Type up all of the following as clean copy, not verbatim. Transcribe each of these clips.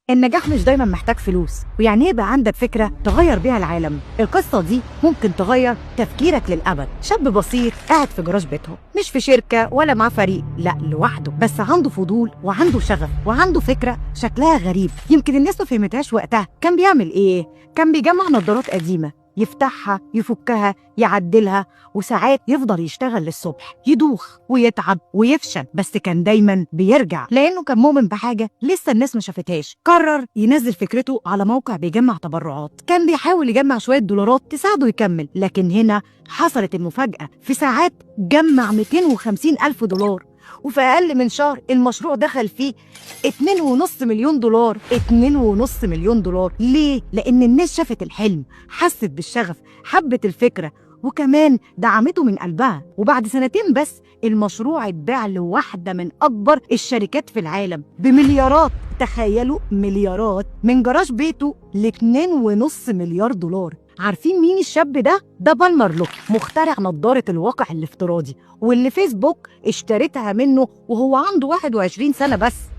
النجاح مش دايما محتاج فلوس، ويعني ايه يبقى عندك فكرة تغير بيها العالم. القصة دي ممكن تغير تفكيرك للأبد. شاب بسيط قاعد في جراج بيتهم، مش في شركة ولا مع فريق، لا لوحده، بس عنده فضول وعنده شغف وعنده فكرة شكلها غريب يمكن الناس ما فهمتهاش وقتها. كان بيعمل ايه؟ كان بيجمع نظارات قديمة، يفتحها يفكها يعدلها، وساعات يفضل يشتغل للصبح، يدوخ ويتعب ويفشل، بس كان دايما بيرجع لانه كان مؤمن بحاجه لسه الناس ما شافتهاش. قرر ينزل فكرته على موقع بيجمع تبرعات. كان بيحاول يجمع شويه دولارات تساعده يكمل، لكن هنا حصلت المفاجاه. في ساعات جمع 250 ألف دولار، وفي أقل من شهر المشروع دخل فيه 2.5 مليون دولار. 2.5 مليون دولار ليه؟ لأن الناس شافت الحلم، حست بالشغف، حبت الفكرة، وكمان دعمته من قلبها. وبعد سنتين بس المشروع اتباع لواحدة من أكبر الشركات في العالم بمليارات. تخيلوا، مليارات، من جراج بيته ل2.5 مليار دولار. عارفين مين الشاب ده؟ ده بالمر لوكي، مخترع نظارة الواقع الافتراضي، واللي فيسبوك اشترتها منه وهو عنده 21 سنة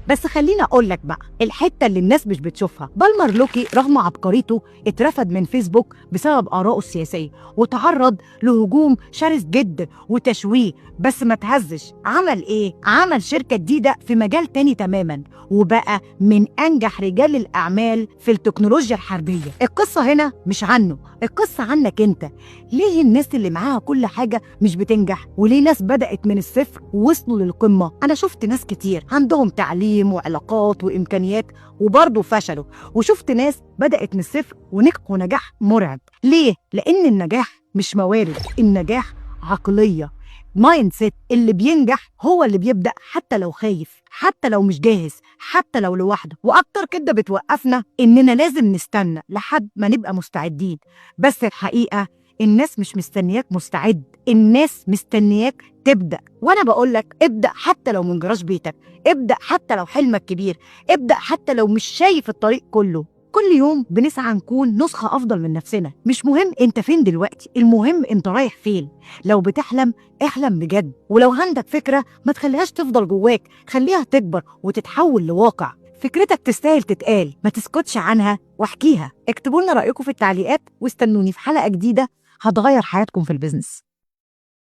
بس خليني أقول لك بقى الحتة اللي الناس مش بتشوفها. بالمر لوكي رغم عبقريته اترفد من فيسبوك بسبب آرائه السياسية، وتعرض لهجوم شرس جدا وتشويه، بس ما تهزش. عمل ايه؟ عمل شركة جديدة في مجال تاني تماما، وبقى من أنجح رجال الأعمال في التكنولوجيا الحربية. القصة هنا مش عنه، القصة عنك انت. ليه الناس اللي معاها كل حاجة مش بتنجح؟ وليه ناس بدأت من الصفر ووصلوا للقمة؟ أنا شفت ناس كتير عندهم تعليم وعلاقات وإمكانيات وبرضه فشلوا، وشفت ناس بدأت من الصفر ونجحوا نجاح مرعب. ليه؟ لأن النجاح مش موارد، النجاح عقلية، مايند سيت. اللي بينجح هو اللي بيبدأ حتى لو خايف، حتى لو مش جاهز، حتى لو لوحده. واكتر كده بتوقفنا اننا لازم نستنى لحد ما نبقى مستعدين. بس الحقيقة الناس مش مستنياك مستعد، الناس مستنياك تبدأ. وانا بقولك ابدأ حتى لو من جراج بيتك، ابدأ حتى لو حلمك كبير، ابدأ حتى لو مش شايف الطريق كله. كل يوم بنسعى نكون نسخة أفضل من نفسنا. مش مهم أنت فين دلوقتي، المهم أنت رايح فين. لو بتحلم احلم بجد، ولو عندك فكرة ما تخليهاش تفضل جواك، خليها تكبر وتتحول لواقع. فكرتك تستاهل تتقال، ما تسكتش عنها واحكيها. اكتبوا لنا رأيكم في التعليقات، واستنوني في حلقة جديدة هتغير حياتكم في البيزنس.